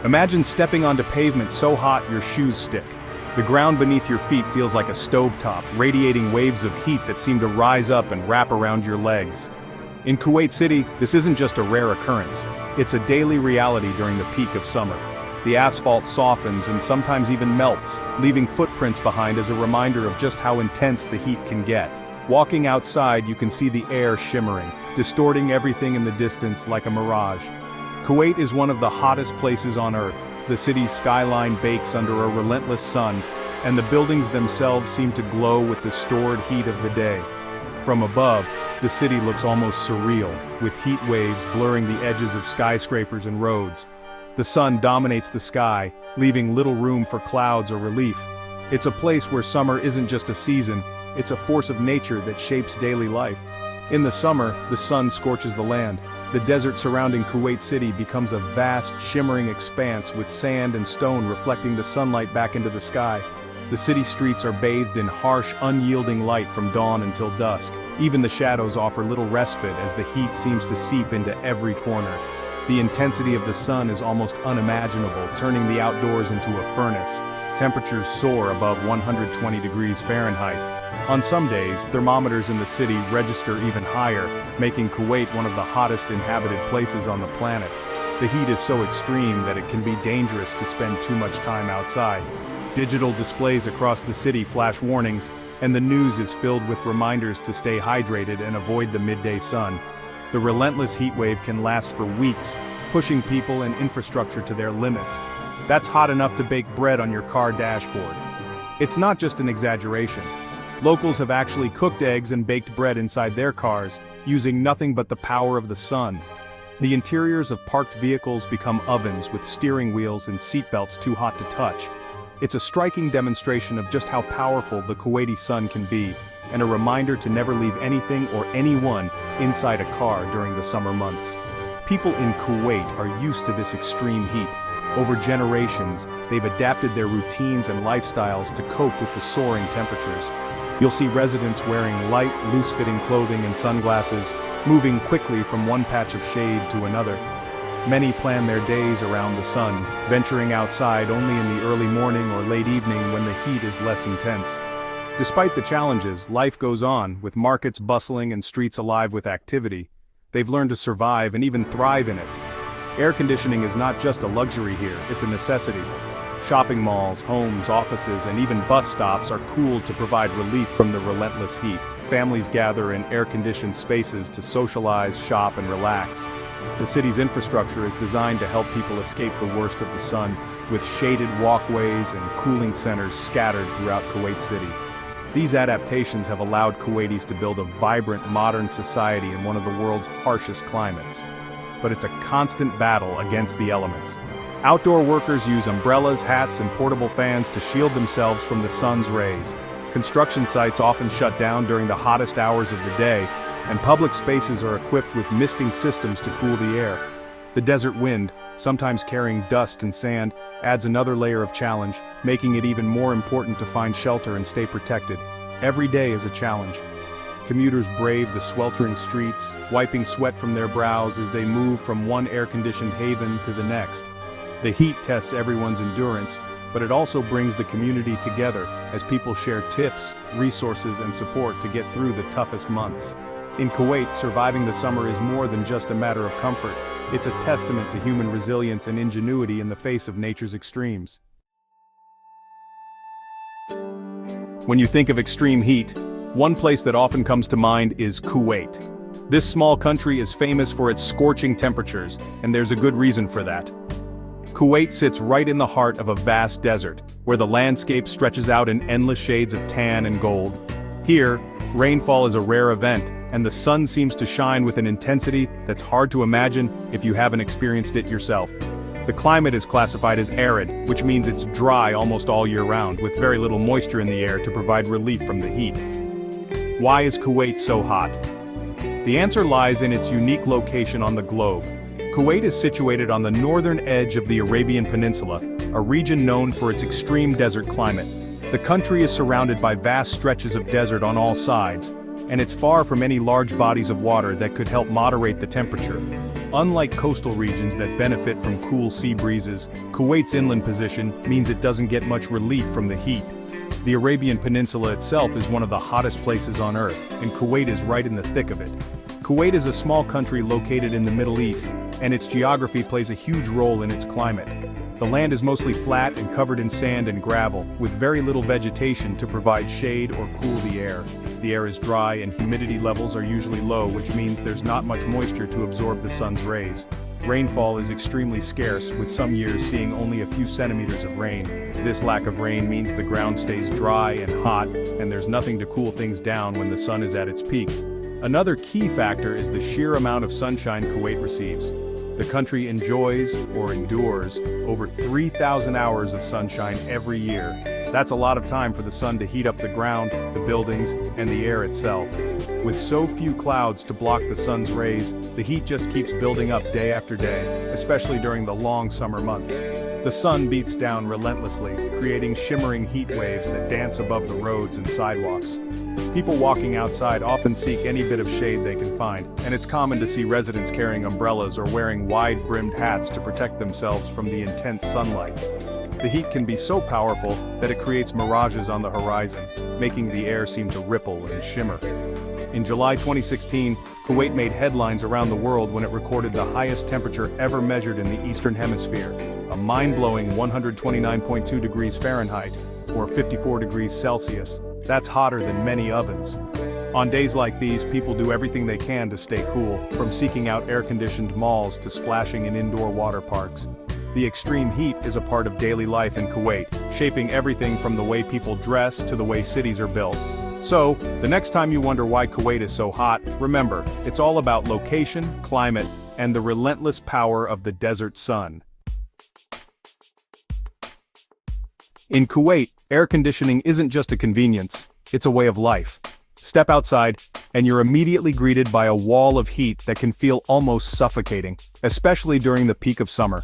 Imagine stepping onto pavement so hot your shoes stick. The ground beneath your feet feels like a stovetop, radiating waves of heat that seem to rise up and wrap around your legs. In Kuwait City, this isn't just a rare occurrence. It's a daily reality during the peak of summer. The asphalt softens and sometimes even melts, leaving footprints behind as a reminder of just how intense the heat can get. Walking outside, you can see the air shimmering, distorting everything in the distance like a mirage. Kuwait is one of the hottest places on Earth. The city's skyline bakes under a relentless sun, and the buildings themselves seem to glow with the stored heat of the day. From above, the city looks almost surreal, with heat waves blurring the edges of skyscrapers and roads. The sun dominates the sky, leaving little room for clouds or relief. It's a place where summer isn't just a season, it's a force of nature that shapes daily life. In the summer, the sun scorches the land. The desert surrounding Kuwait City becomes a vast, shimmering expanse with sand and stone reflecting the sunlight back into the sky. The city streets are bathed in harsh, unyielding light from dawn until dusk. Even the shadows offer little respite as the heat seems to seep into every corner. The intensity of the sun is almost unimaginable, turning the outdoors into a furnace. Temperatures soar above 120 degrees Fahrenheit. On some days, thermometers in the city register even higher, making Kuwait one of the hottest inhabited places on the planet. The heat is so extreme that it can be dangerous to spend too much time outside. Digital displays across the city flash warnings, and the news is filled with reminders to stay hydrated and avoid the midday sun. The relentless heat wave can last for weeks, pushing people and infrastructure to their limits. That's hot enough to bake bread on your car dashboard. It's not just an exaggeration. Locals have actually cooked eggs and baked bread inside their cars, using nothing but the power of the sun. The interiors of parked vehicles become ovens with steering wheels and seatbelts too hot to touch. It's a striking demonstration of just how powerful the Kuwaiti sun can be, and a reminder to never leave anything or anyone inside a car during the summer months. People in Kuwait are used to this extreme heat. Over generations, they've adapted their routines and lifestyles to cope with the soaring temperatures. You'll see residents wearing light, loose-fitting clothing and sunglasses, moving quickly from one patch of shade to another. Many plan their days around the sun, venturing outside only in the early morning or late evening when the heat is less intense. Despite the challenges, life goes on, with markets bustling and streets alive with activity. They've learned to survive and even thrive in it. Air conditioning is not just a luxury here, it's a necessity. Shopping malls, homes, offices, and even bus stops are cooled to provide relief from the relentless heat. Families gather in air-conditioned spaces to socialize, shop, and relax. The city's infrastructure is designed to help people escape the worst of the sun, with shaded walkways and cooling centers scattered throughout Kuwait City. These adaptations have allowed Kuwaitis to build a vibrant, modern society in one of the world's harshest climates. But it's a constant battle against the elements. Outdoor workers use umbrellas, hats, and portable fans to shield themselves from the sun's rays. Construction sites often shut down during the hottest hours of the day, and public spaces are equipped with misting systems to cool the air. The desert wind, sometimes carrying dust and sand, adds another layer of challenge, making it even more important to find shelter and stay protected. Every day is a challenge. Commuters brave the sweltering streets, wiping sweat from their brows as they move from one air-conditioned haven to the next. The heat tests everyone's endurance, but it also brings the community together as people share tips, resources, and support to get through the toughest months. In Kuwait, surviving the summer is more than just a matter of comfort. It's a testament to human resilience and ingenuity in the face of nature's extremes. When you think of extreme heat, one place that often comes to mind is Kuwait. This small country is famous for its scorching temperatures, and there's a good reason for that. Kuwait sits right in the heart of a vast desert, where the landscape stretches out in endless shades of tan and gold. Here, rainfall is a rare event, and the sun seems to shine with an intensity that's hard to imagine if you haven't experienced it yourself. The climate is classified as arid, which means it's dry almost all year round, with very little moisture in the air to provide relief from the heat. Why is Kuwait so hot? The answer lies in its unique location on the globe. Kuwait is situated on the northern edge of the Arabian Peninsula, a region known for its extreme desert climate. The country is surrounded by vast stretches of desert on all sides, and it's far from any large bodies of water that could help moderate the temperature. Unlike coastal regions that benefit from cool sea breezes, Kuwait's inland position means it doesn't get much relief from the heat. The Arabian Peninsula itself is one of the hottest places on Earth, and Kuwait is right in the thick of it. Kuwait is a small country located in the Middle East, and its geography plays a huge role in its climate. The land is mostly flat and covered in sand and gravel, with very little vegetation to provide shade or cool the air. The air is dry and humidity levels are usually low, which means there's not much moisture to absorb the sun's rays. Rainfall is extremely scarce, with some years seeing only a few centimeters of rain. This lack of rain means the ground stays dry and hot, and there's nothing to cool things down when the sun is at its peak. Another key factor is the sheer amount of sunshine Kuwait receives. The country enjoys, or endures, over 3,000 hours of sunshine every year. That's a lot of time for the sun to heat up the ground, the buildings, and the air itself. With so few clouds to block the sun's rays, the heat just keeps building up day after day, especially during the long summer months. The sun beats down relentlessly, creating shimmering heat waves that dance above the roads and sidewalks. People walking outside often seek any bit of shade they can find, and it's common to see residents carrying umbrellas or wearing wide-brimmed hats to protect themselves from the intense sunlight. The heat can be so powerful that it creates mirages on the horizon, making the air seem to ripple and shimmer. In July 2016, Kuwait made headlines around the world when it recorded the highest temperature ever measured in the Eastern Hemisphere, a mind-blowing 129.2 degrees Fahrenheit, or 54 degrees Celsius. That's hotter than many ovens. On days like these, people do everything they can to stay cool, from seeking out air-conditioned malls to splashing in indoor water parks. The extreme heat is a part of daily life in Kuwait, shaping everything from the way people dress to the way cities are built. So, the next time you wonder why Kuwait is so hot, remember, it's all about location, climate, and the relentless power of the desert sun. In Kuwait, air conditioning isn't just a convenience, it's a way of life. Step outside, and you're immediately greeted by a wall of heat that can feel almost suffocating, especially during the peak of summer.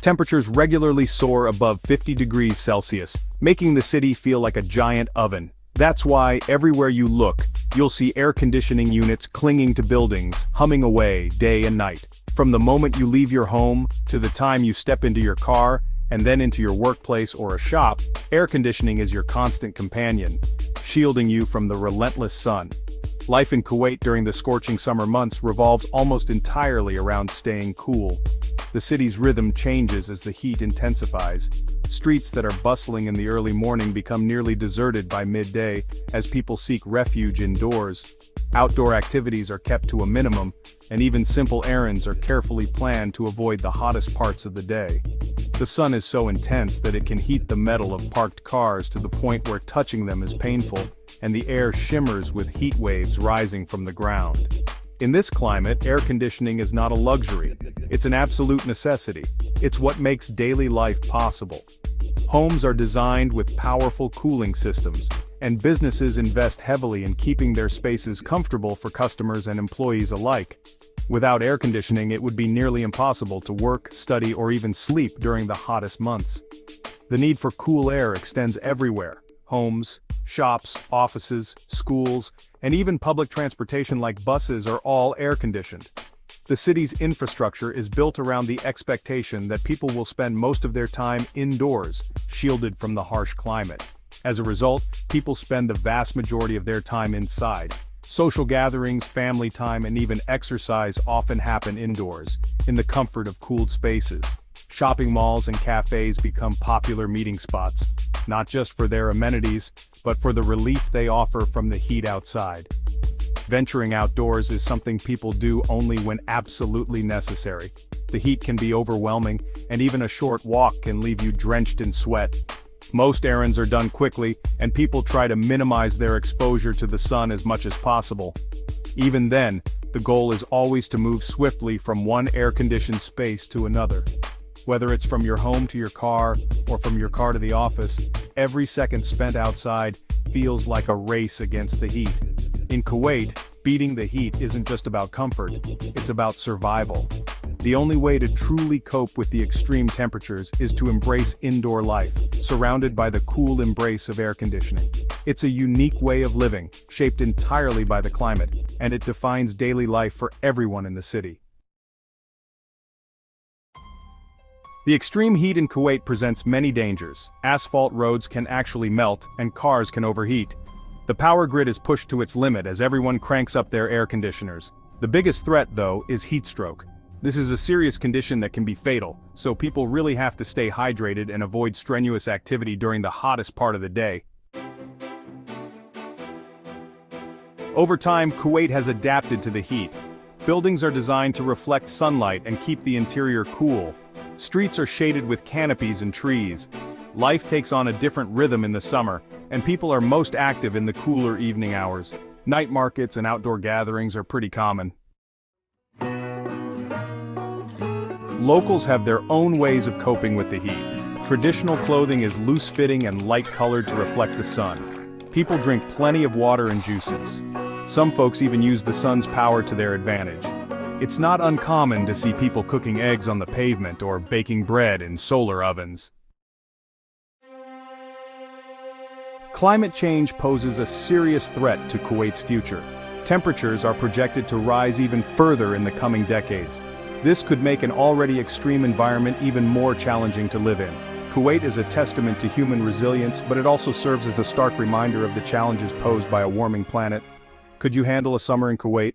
Temperatures regularly soar above 50 degrees Celsius, making the city feel like a giant oven. That's why, everywhere you look, you'll see air conditioning units clinging to buildings, humming away day and night. From the moment you leave your home, to the time you step into your car, and then into your workplace or a shop, air conditioning is your constant companion, shielding you from the relentless sun. Life in Kuwait during the scorching summer months revolves almost entirely around staying cool. The city's rhythm changes as the heat intensifies. Streets that are bustling in the early morning become nearly deserted by midday, as people seek refuge indoors. Outdoor activities are kept to a minimum, and even simple errands are carefully planned to avoid the hottest parts of the day. The sun is so intense that it can heat the metal of parked cars to the point where touching them is painful, and the air shimmers with heat waves rising from the ground. In this climate, air conditioning is not a luxury, it's an absolute necessity. It's what makes daily life possible. Homes are designed with powerful cooling systems, and businesses invest heavily in keeping their spaces comfortable for customers and employees alike. Without air conditioning, it would be nearly impossible to work, study, or even sleep during the hottest months. The need for cool air extends everywhere. Homes, shops, offices, schools, and even public transportation like buses are all air-conditioned. The city's infrastructure is built around the expectation that people will spend most of their time indoors, shielded from the harsh climate. As a result, people spend the vast majority of their time inside. Social gatherings, family time, and even exercise often happen indoors, in the comfort of cooled spaces. Shopping malls and cafes become popular meeting spots, not just for their amenities, but for the relief they offer from the heat outside. Venturing outdoors is something people do only when absolutely necessary. The heat can be overwhelming, and even a short walk can leave you drenched in sweat. Most errands are done quickly, and people try to minimize their exposure to the sun as much as possible. Even then, the goal is always to move swiftly from one air-conditioned space to another. Whether it's from your home to your car, or from your car to the office, every second spent outside feels like a race against the heat. In Kuwait, beating the heat isn't just about comfort, it's about survival. The only way to truly cope with the extreme temperatures is to embrace indoor life, surrounded by the cool embrace of air conditioning. It's a unique way of living, shaped entirely by the climate, and it defines daily life for everyone in the city. The extreme heat in Kuwait presents many dangers. Asphalt roads can actually melt, and cars can overheat. The power grid is pushed to its limit as everyone cranks up their air conditioners. The biggest threat, though, is heat stroke. This is a serious condition that can be fatal, so people really have to stay hydrated and avoid strenuous activity during the hottest part of the day. Over time, Kuwait has adapted to the heat. Buildings are designed to reflect sunlight and keep the interior cool. Streets are shaded with canopies and trees. Life takes on a different rhythm in the summer, and people are most active in the cooler evening hours. Night markets and outdoor gatherings are pretty common. Locals have their own ways of coping with the heat. Traditional clothing is loose-fitting and light-colored to reflect the sun. People drink plenty of water and juices. Some folks even use the sun's power to their advantage. It's not uncommon to see people cooking eggs on the pavement or baking bread in solar ovens. Climate change poses a serious threat to Kuwait's future. Temperatures are projected to rise even further in the coming decades. This could make an already extreme environment even more challenging to live in. Kuwait is a testament to human resilience, but it also serves as a stark reminder of the challenges posed by a warming planet. Could you handle a summer in Kuwait?